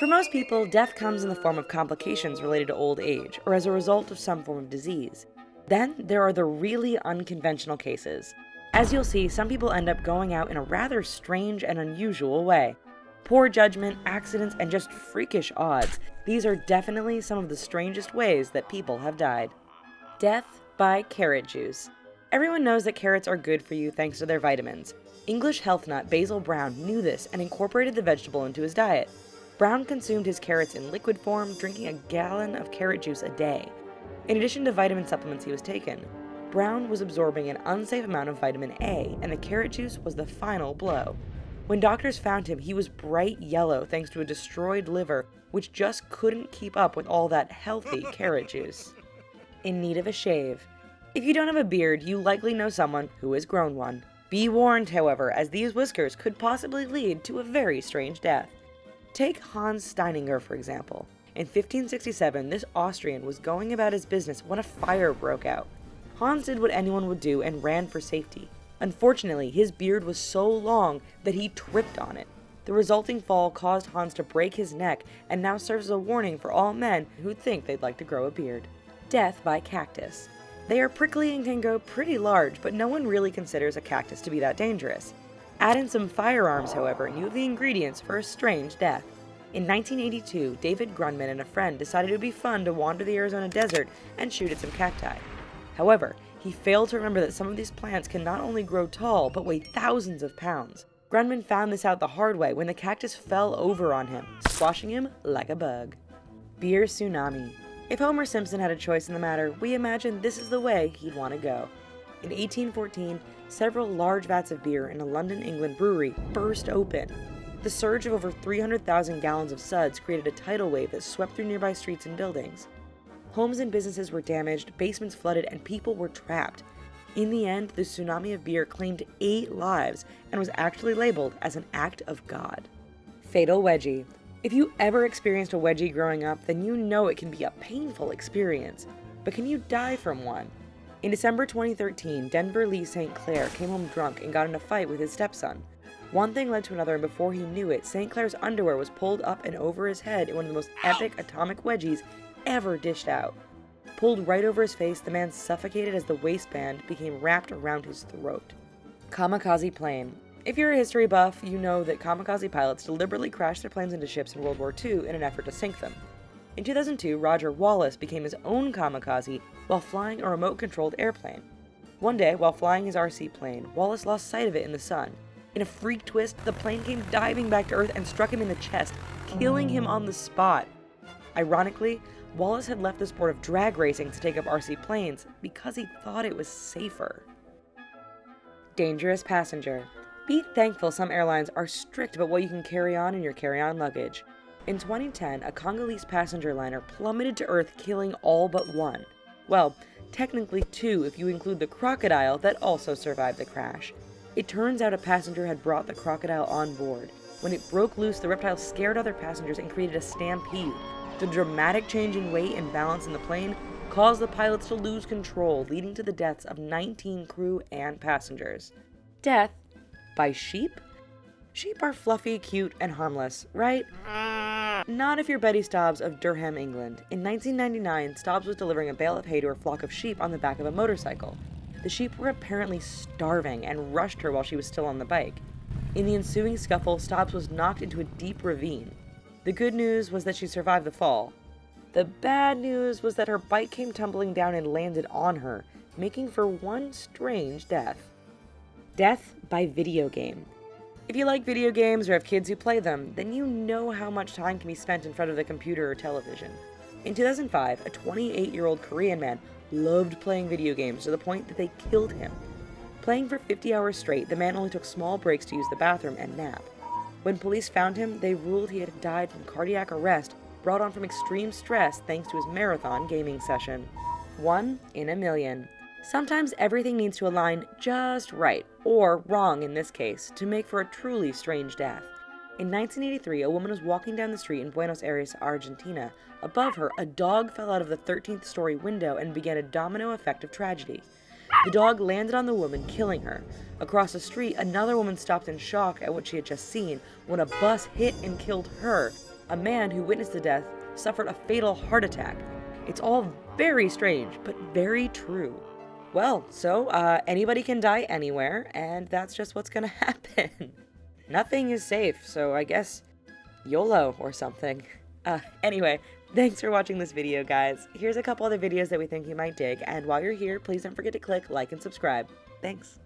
For most people, death comes in the form of complications related to old age, or as a result of some form of disease. Then, there are the really unconventional cases. As you'll see, some people end up going out in a rather strange and unusual way. Poor judgment, accidents, and just freakish odds. These are definitely some of the strangest ways that people have died. Death by carrot juice. Everyone knows that carrots are good for you thanks to their vitamins. English health nut Basil Brown knew this and incorporated the vegetable into his diet. Brown consumed his carrots in liquid form, drinking a gallon of carrot juice a day. In addition to vitamin supplements he was taking, Brown was absorbing an unsafe amount of vitamin A, and the carrot juice was the final blow. When doctors found him, he was bright yellow thanks to a destroyed liver, which just couldn't keep up with all that healthy carrot juice. In need of a shave. If you don't have a beard, you likely know someone who has grown one. Be warned, however, as these whiskers could possibly lead to a very strange death. Take Hans Steininger, for example. In 1567, this Austrian was going about his business when a fire broke out. Hans did what anyone would do and ran for safety. Unfortunately, his beard was so long that he tripped on it. The resulting fall caused Hans to break his neck and now serves as a warning for all men who think they'd like to grow a beard. Death by cactus. They are prickly and can go pretty large, but no one really considers a cactus to be that dangerous. Add in some firearms, however, and you have the ingredients for a strange death. In 1982, David Grunman and a friend decided it would be fun to wander the Arizona desert and shoot at some cacti. However, he failed to remember that some of these plants can not only grow tall, but weigh thousands of pounds. Grunman found this out the hard way when the cactus fell over on him, squashing him like a bug. Beer tsunami. If Homer Simpson had a choice in the matter, we imagine this is the way he'd want to go. In 1814, several large vats of beer in a London, England brewery burst open. The surge of over 300,000 gallons of suds created a tidal wave that swept through nearby streets and buildings. Homes and businesses were damaged, basements flooded, and people were trapped. In the end, the tsunami of beer claimed 8 lives and was actually labeled as an act of God. Fatal wedgie. If you ever experienced a wedgie growing up, then you know it can be a painful experience. But can you die from one? In December 2013, Denver Lee St. Clair came home drunk and got in a fight with his stepson. One thing led to another, and before he knew it, St. Clair's underwear was pulled up and over his head in one of the most epic atomic wedgies ever dished out. Pulled right over his face, the man suffocated as the waistband became wrapped around his throat. Kamikaze plane. If you're a history buff, you know that kamikaze pilots deliberately crashed their planes into ships in World War II in an effort to sink them. In 2002, Roger Wallace became his own kamikaze while flying a remote-controlled airplane. One day, while flying his RC plane, Wallace lost sight of it in the sun. In a freak twist, the plane came diving back to Earth and struck him in the chest, killing him on the spot. Ironically, Wallace had left the sport of drag racing to take up RC planes because he thought it was safer. Dangerous passenger. Be thankful some airlines are strict about what you can carry on in your carry-on luggage. In 2010, a Congolese passenger liner plummeted to Earth, killing all but one. Well, technically 2 if you include the crocodile that also survived the crash. It turns out a passenger had brought the crocodile on board. When it broke loose, the reptile scared other passengers and created a stampede. The dramatic change in weight and balance in the plane caused the pilots to lose control, leading to the deaths of 19 crew and passengers. Death by sheep? Sheep are fluffy, cute, and harmless, right? Not if you're Betty Stobbs of Durham, England. In 1999, Stobbs was delivering a bale of hay to her flock of sheep on the back of a motorcycle. The sheep were apparently starving and rushed her while she was still on the bike. In the ensuing scuffle, Stobbs was knocked into a deep ravine. The good news was that she survived the fall. The bad news was that her bike came tumbling down and landed on her, making for one strange death. Death by video game. If you like video games or have kids who play them, then you know how much time can be spent in front of the computer or television. In 2005, a 28-year-old Korean man loved playing video games to the point that they killed him. Playing for 50 hours straight, the man only took small breaks to use the bathroom and nap. When police found him, they ruled he had died from cardiac arrest brought on from extreme stress thanks to his marathon gaming session. 1 in a million. Sometimes everything needs to align just right, or wrong in this case, to make for a truly strange death. In 1983, a woman was walking down the street in Buenos Aires, Argentina. Above her, a dog fell out of the 13th story window and began a domino effect of tragedy. The dog landed on the woman, killing her. Across the street, another woman stopped in shock at what she had just seen when a bus hit and killed her. A man who witnessed the death suffered a fatal heart attack. It's all very strange, but very true. Well, so, anybody can die anywhere, and that's just what's gonna happen. Nothing is safe, so I guess YOLO or something. Anyway, thanks for watching this video, guys. Here's a couple other videos that we think you might dig, and while you're here, please don't forget to click like and subscribe. Thanks.